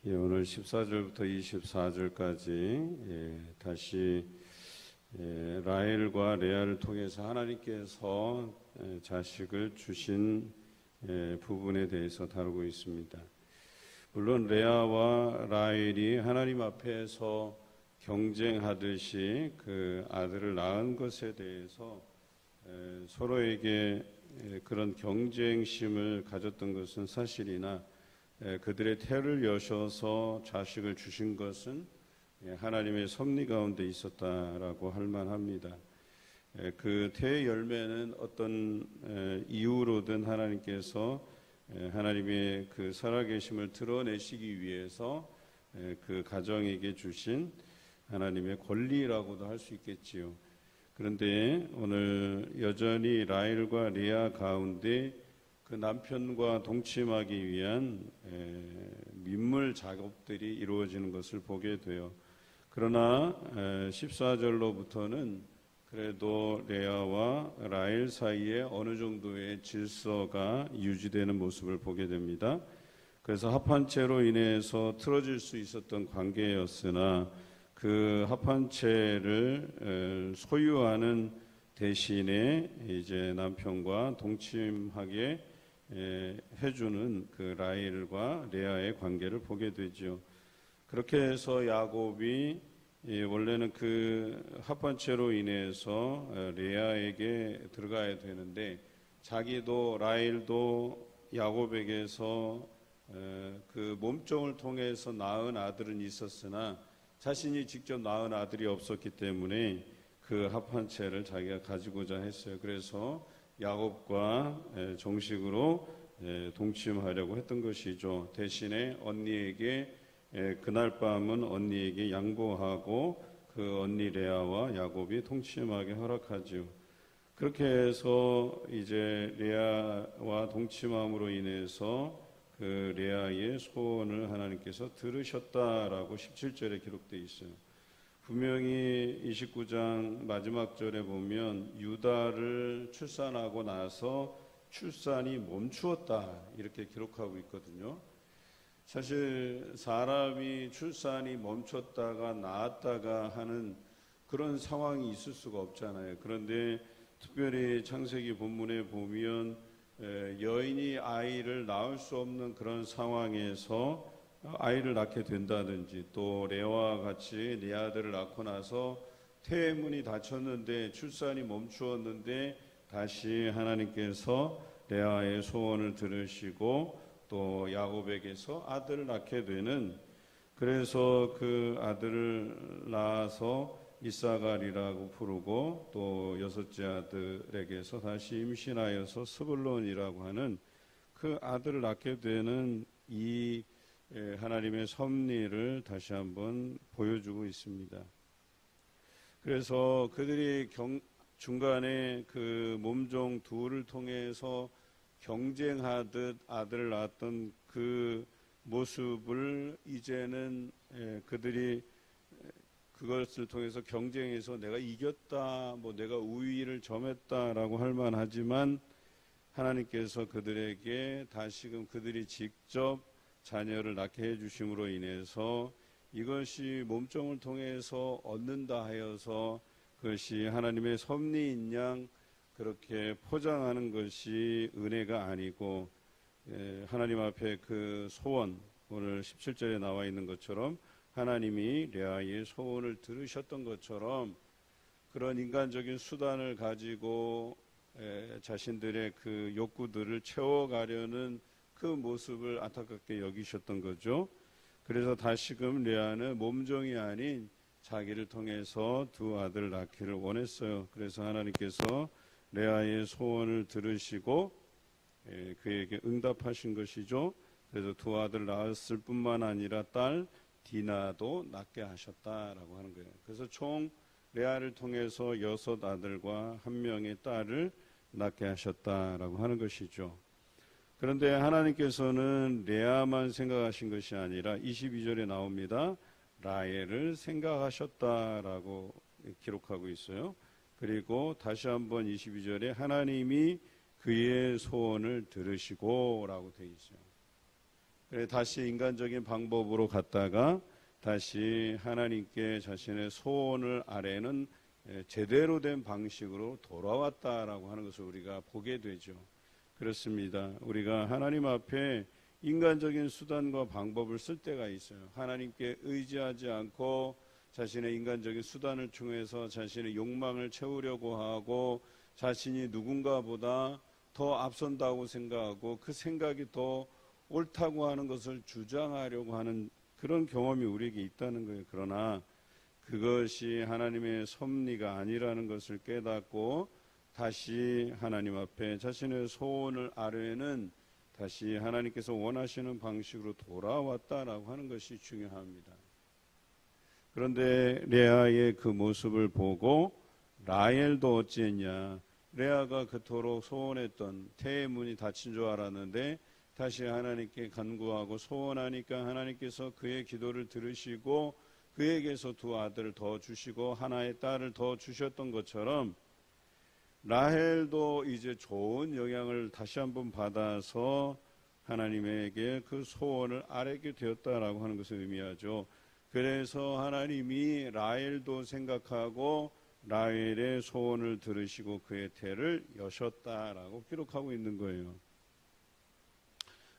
오늘 14절부터 24절까지 다시 라헬과 레아를 통해서 하나님께서 자식을 주신 부분에 대해서 다루고 있습니다. 물론 레아와 라헬이 하나님 앞에서 경쟁하듯이 그 아들을 낳은 것에 대해서 서로에게 그런 경쟁심을 가졌던 것은 사실이나 그들의 태를 여셔서 자식을 주신 것은 하나님의 섭리 가운데 있었다라고 할 만합니다. 그 태의 열매는 어떤 이유로든 하나님께서 하나님의 그 살아계심을 드러내시기 위해서 그 가정에게 주신 하나님의 권리라고도 할 수 있겠지요. 그런데 오늘 여전히 라헬과 레아 가운데 그 남편과 동침하기 위한 민물 작업들이 이루어지는 것을 보게 돼요. 그러나 14절로부터는 그래도 레아와 라헬 사이에 어느 정도의 질서가 유지되는 모습을 보게 됩니다. 그래서 합한 채로 인해서 틀어질 수 있었던 관계였으나 그 합한 채를 소유하는 대신에 이제 남편과 동침하게 해주는 그 라헬과 레아의 관계를 보게 되죠. 그렇게 해서 야곱이 원래는 그 합한채로 인해서 레아에게 들어가야 되는데 자기도 라헬도 야곱에게서 그 몸종을 통해서 낳은 아들은 있었으나 자신이 직접 낳은 아들이 없었기 때문에 그 합한채를 자기가 가지고자 했어요. 그래서 야곱과 정식으로 동침하려고 했던 것이죠. 대신에 언니에게 그날 밤은 언니에게 양보하고 그 언니 레아와 야곱이 동침하게 허락하죠. 그렇게 해서 이제 레아와 동침함으로 인해서 그 레아의 소원을 하나님께서 들으셨다라고 17절에 기록되어 있어요. 분명히 29장 마지막 절에 보면 유다를 출산하고 나서 출산이 멈추었다 이렇게 기록하고 있거든요. 사실 사람이 출산이 멈췄다가 나았다가 하는 그런 상황이 있을 수가 없잖아요. 그런데 특별히 창세기 본문에 보면 여인이 아이를 낳을 수 없는 그런 상황에서 아이를 낳게 된다든지 또 레아와 같이 네 아들을 낳고 나서 태문이 닫혔는데 출산이 멈추었는데 다시 하나님께서 레아의 소원을 들으시고 또 야곱에게서 아들을 낳게 되는, 그래서 그 아들을 낳아서 이사갈이라고 부르고 또 여섯째 아들에게서 다시 임신하여서 스불론이라고 하는 그 아들을 낳게 되는 이 하나님의 섭리를 다시 한번 보여주고 있습니다. 그래서 그들이 중간에 그 몸종 둘을 통해서 경쟁하듯 아들을 낳았던 그 모습을 이제는 그들이 그것을 통해서 경쟁해서 내가 이겼다, 내가 우위를 점했다라고 할 만하지만 하나님께서 그들에게 다시금 그들이 직접 자녀를 낳게 해주심으로 인해서 이것이 몸종을 통해서 얻는다 하여서 그것이 하나님의 섭리인 양 그렇게 포장하는 것이 은혜가 아니고 하나님 앞에 그 소원, 오늘 17절에 나와 있는 것처럼 하나님이 레아의 소원을 들으셨던 것처럼 그런 인간적인 수단을 가지고 자신들의 그 욕구들을 채워가려는 그 모습을 안타깝게 여기셨던 거죠. 그래서 다시금 레아는 몸종이 아닌 자기를 통해서 두 아들을 낳기를 원했어요. 그래서 하나님께서 레아의 소원을 들으시고 그에게 응답하신 것이죠. 그래서 두 아들을 낳았을 뿐만 아니라 딸 디나도 낳게 하셨다라고 하는 거예요. 그래서 총 레아를 통해서 6 아들과 1명의 딸을 낳게 하셨다라고 하는 것이죠. 그런데 하나님께서는 레아만 생각하신 것이 아니라 22절에 나옵니다. 라헬을 생각하셨다라고 기록하고 있어요. 그리고 다시 한번 22절에 하나님이 그의 소원을 들으시고 라고 되어 있어요. 그래 다시 인간적인 방법으로 갔다가 다시 하나님께 자신의 소원을 아뢰는 제대로 된 방식으로 돌아왔다라고 하는 것을 우리가 보게 되죠. 그렇습니다. 우리가 하나님 앞에 인간적인 수단과 방법을 쓸 때가 있어요. 하나님께 의지하지 않고 자신의 인간적인 수단을 통해서 자신의 욕망을 채우려고 하고 자신이 누군가보다 더 앞선다고 생각하고 그 생각이 더 옳다고 하는 것을 주장하려고 하는 그런 경험이 우리에게 있다는 거예요. 그러나 그것이 하나님의 섭리가 아니라는 것을 깨닫고 다시 하나님 앞에 자신의 소원을 아뢰는 다시 하나님께서 원하시는 방식으로 돌아왔다라고 하는 것이 중요합니다. 그런데 레아의 그 모습을 보고 라헬도 어찌했냐. 레아가 그토록 소원했던 태의 문이 닫힌 줄 알았는데 다시 하나님께 간구하고 소원하니까 하나님께서 그의 기도를 들으시고 그에게서 두 아들을 더 주시고 하나의 딸을 더 주셨던 것처럼 라헬도 이제 좋은 영향을 다시 한번 받아서 하나님에게 그 소원을 아뢰게 되었다라고 하는 것을 의미하죠. 그래서 하나님이 라헬도 생각하고 라헬의 소원을 들으시고 그의 태를 여셨다라고 기록하고 있는 거예요.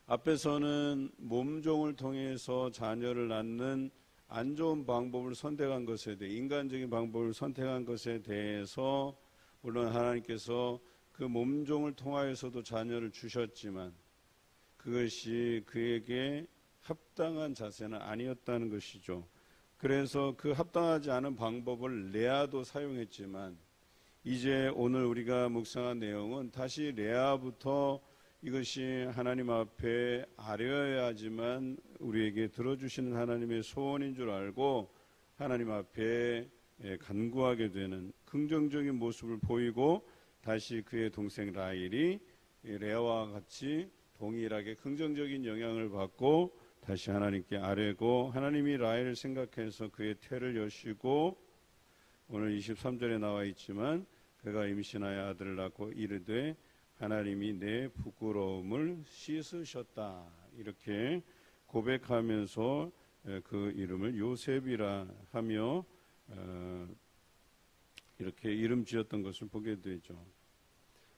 앞에서는 몸종을 통해서 자녀를 낳는 안 좋은 방법을 선택한 것에 대해 인간적인 방법을 선택한 것에 대해서 물론 하나님께서 그 몸종을 통하여서도 자녀를 주셨지만 그것이 그에게 합당한 자세는 아니었다는 것이죠. 그래서 그 합당하지 않은 방법을 레아도 사용했지만 이제 오늘 우리가 묵상한 내용은 다시 레아부터 이것이 하나님 앞에 아뢰어야지만 우리에게 들어주시는 하나님의 소원인 줄 알고 하나님 앞에 간구하게 되는 긍정적인 모습을 보이고 다시 그의 동생 라헬이 레아와 같이 동일하게 긍정적인 영향을 받고 다시 하나님께 아뢰고 하나님이 라헬을 생각해서 그의 태를 여시고 오늘 23절에 나와 있지만 그가 임신하여 아들을 낳고 이르되 하나님이 내 부끄러움을 씻으셨다 이렇게 고백하면서 그 이름을 요셉이라 하며 이렇게 이름 지었던 것을 보게 되죠.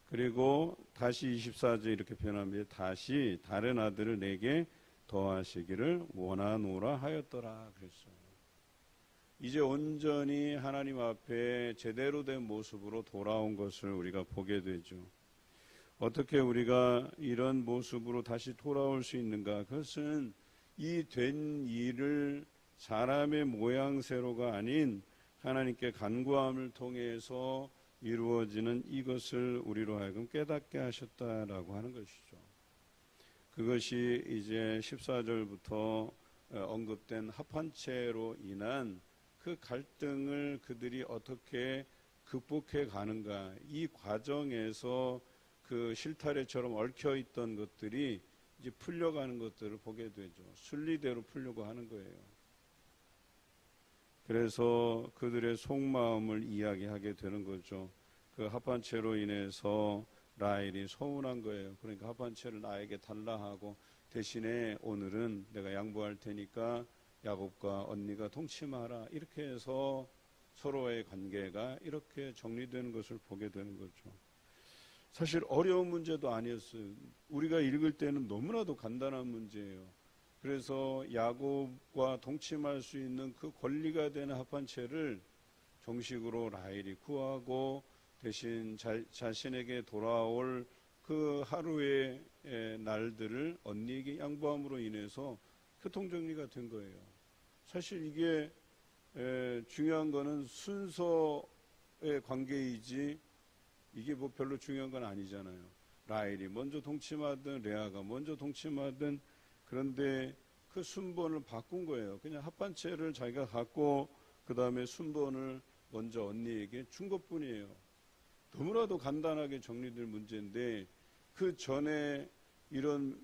그리고 다시 24절 이렇게 표현합니다. 다시 다른 아들을 내게 더하시기를 원하노라 하였더라 그랬어요. 이제 온전히 하나님 앞에 제대로 된 모습으로 돌아온 것을 우리가 보게 되죠. 어떻게 우리가 이런 모습으로 다시 돌아올 수 있는가? 그것은 이 된 일을 사람의 모양새로가 아닌 하나님께 간구함을 통해서 이루어지는 이것을 우리로 하여금 깨닫게 하셨다라고 하는 것이죠. 그것이 이제 14절부터 언급된 합한체로 인한 그 갈등을 그들이 어떻게 극복해 가는가, 이 과정에서 그 실타래처럼 얽혀있던 것들이 이제 풀려가는 것들을 보게 되죠. 순리대로 풀려고 하는 거예요. 그래서 그들의 속마음을 이야기하게 되는 거죠. 그 합한체로 인해서 라헬이 서운한 거예요. 그러니까 합한체를 나에게 달라 하고 대신에 오늘은 내가 양보할 테니까 야곱과 언니가 동침하라. 이렇게 해서 서로의 관계가 이렇게 정리되는 것을 보게 되는 거죠. 사실 어려운 문제도 아니었어요. 우리가 읽을 때는 너무나도 간단한 문제예요. 그래서 야곱과 동침할 수 있는 그 권리가 되는 합한체를 정식으로 라헬이 구하고 대신 자신에게 돌아올 그 하루의 날들을 언니에게 양보함으로 인해서 교통정리가 된 거예요. 사실 이게 중요한 거는 순서의 관계이지 이게 뭐 별로 중요한 건 아니잖아요. 라헬이 먼저 동침하든 레아가 먼저 동침하든 그런데 그 순번을 바꾼 거예요. 그냥 합반체를 자기가 갖고 그 다음에 순번을 먼저 언니에게 준 것뿐이에요. 너무나도 간단하게 정리될 문제인데 그 전에 이런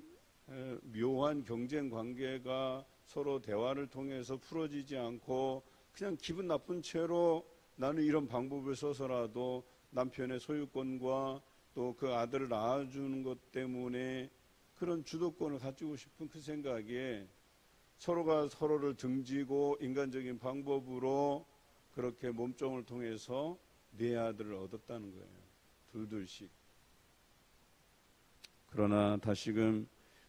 묘한 경쟁 관계가 서로 대화를 통해서 풀어지지 않고 그냥 기분 나쁜 채로 나는 이런 방법을 써서라도 남편의 소유권과 또 그 아들을 낳아주는 것 때문에 그런 주도권을 가지고 싶은 그 생각에 서로가 서로를 등지고 인간적인 방법으로 그렇게 몸종을 통해서 네 아들을 얻었다는 거예요. 둘둘씩. 그러나 다시금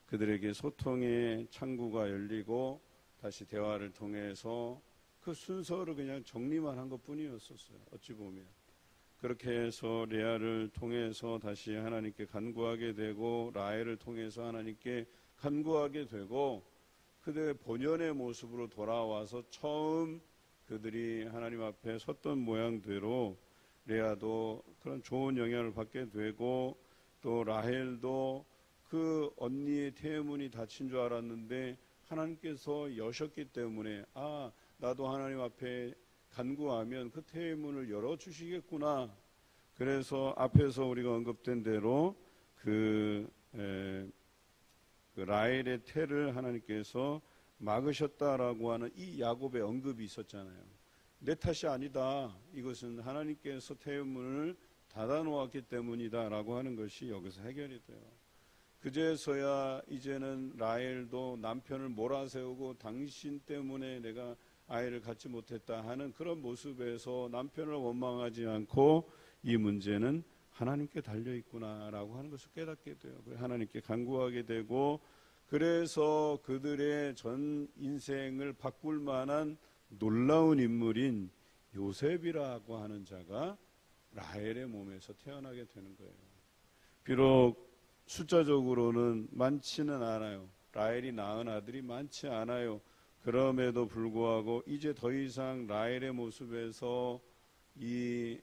그들에게 소통의 창구가 열리고 다시 대화를 통해서 그 순서를 그냥 정리만 한 것뿐이었었어요. 어찌 보면. 그렇게 해서 레아를 통해서 다시 하나님께 간구하게 되고 라헬을 통해서 하나님께 간구하게 되고 그들의 본연의 모습으로 돌아와서 처음 그들이 하나님 앞에 섰던 모양대로 레아도 그런 좋은 영향을 받게 되고 또 라헬도 그 언니의 태문이 닫힌 줄 알았는데 하나님께서 여셨기 때문에 나도 하나님 앞에 간구하면 그 태문을 열어주시겠구나. 그래서 앞에서 우리가 언급된 대로 그 라헬의 태를 하나님께서 막으셨다라고 하는 이 야곱의 언급이 있었잖아요. 내 탓이 아니다. 이것은 하나님께서 태문을 닫아놓았기 때문이다 라고 하는 것이 여기서 해결이 돼요. 그제서야 이제는 라헬도 남편을 몰아세우고 당신 때문에 내가 아이를 갖지 못했다 하는 그런 모습에서 남편을 원망하지 않고 이 문제는 하나님께 달려있구나 라고 하는 것을 깨닫게 돼요. 하나님께 간구하게 되고 그래서 그들의 전 인생을 바꿀 만한 놀라운 인물인 요셉이라고 하는 자가 라헬의 몸에서 태어나게 되는 거예요. 비록 숫자적으로는 많지는 않아요. 라헬이 낳은 아들이 많지 않아요. 그럼에도 불구하고 이제 더 이상 라헬의 모습에서 이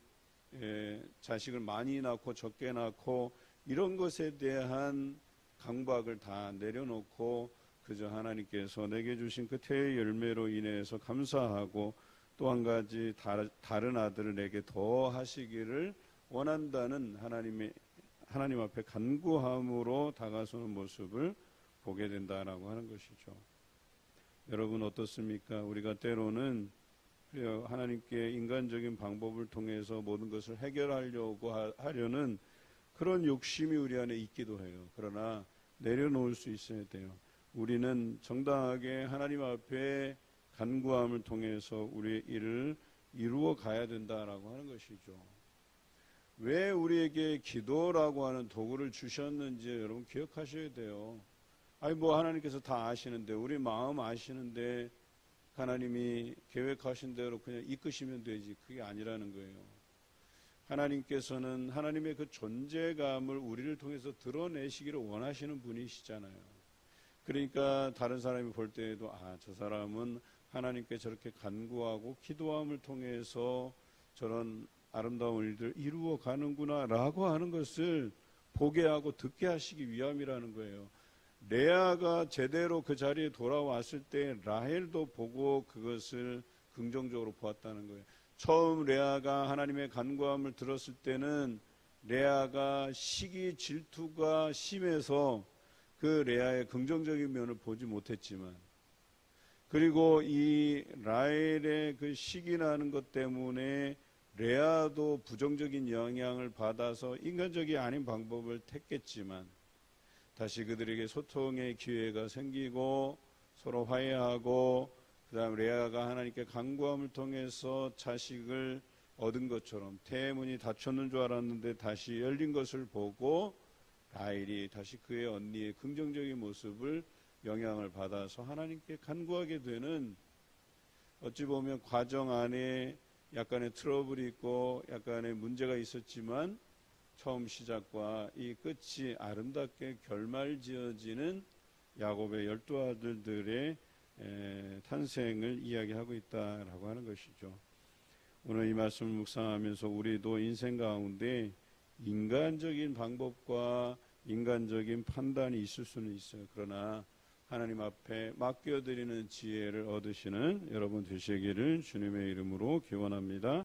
자식을 많이 낳고 적게 낳고 이런 것에 대한 강박을 다 내려놓고 그저 하나님께서 내게 주신 그 태의 열매로 인해서 감사하고 또 한 가지 다른 아들을 내게 더 하시기를 원한다는 하나님 앞에 간구함으로 다가서는 모습을 보게 된다라고 하는 것이죠. 여러분 어떻습니까? 우리가 때로는 하나님께 인간적인 방법을 통해서 모든 것을 해결하려고 하려는 그런 욕심이 우리 안에 있기도 해요. 그러나 내려놓을 수 있어야 돼요. 우리는 정당하게 하나님 앞에 간구함을 통해서 우리의 일을 이루어 가야 된다라고 하는 것이죠. 왜 우리에게 기도라고 하는 도구를 주셨는지 여러분 기억하셔야 돼요. 하나님께서 다 아시는데, 우리 마음 아시는데 하나님이 계획하신 대로 그냥 이끄시면 되지. 그게 아니라는 거예요. 하나님께서는 하나님의 그 존재감을 우리를 통해서 드러내시기를 원하시는 분이시잖아요. 그러니까 다른 사람이 볼 때에도 저 사람은 하나님께 저렇게 간구하고 기도함을 통해서 저런 아름다운 일들을 이루어 가는구나 라고 하는 것을 보게 하고 듣게 하시기 위함이라는 거예요. 레아가 제대로 그 자리에 돌아왔을 때 라헬도 보고 그것을 긍정적으로 보았다는 거예요. 처음 레아가 하나님의 간구함을 들었을 때는 레아가 시기 질투가 심해서 그 레아의 긍정적인 면을 보지 못했지만, 그리고 이 라헬의 그 시기나는 것 때문에 레아도 부정적인 영향을 받아서 인간적이 아닌 방법을 택했지만 다시 그들에게 소통의 기회가 생기고 서로 화해하고 그 다음 레아가 하나님께 간구함을 통해서 자식을 얻은 것처럼 태문이 닫혔는 줄 알았는데 다시 열린 것을 보고 라헬이 다시 그의 언니의 긍정적인 모습을 영향을 받아서 하나님께 간구하게 되는, 어찌 보면 과정 안에 약간의 트러블이 있고 약간의 문제가 있었지만 처음 시작과 이 끝이 아름답게 결말지어지는 야곱의 12아들들의 탄생을 이야기하고 있다라고 하는 것이죠. 오늘 이 말씀을 묵상하면서 우리도 인생 가운데 인간적인 방법과 인간적인 판단이 있을 수는 있어요. 그러나 하나님 앞에 맡겨드리는 지혜를 얻으시는 여러분 되시기를 주님의 이름으로 기원합니다.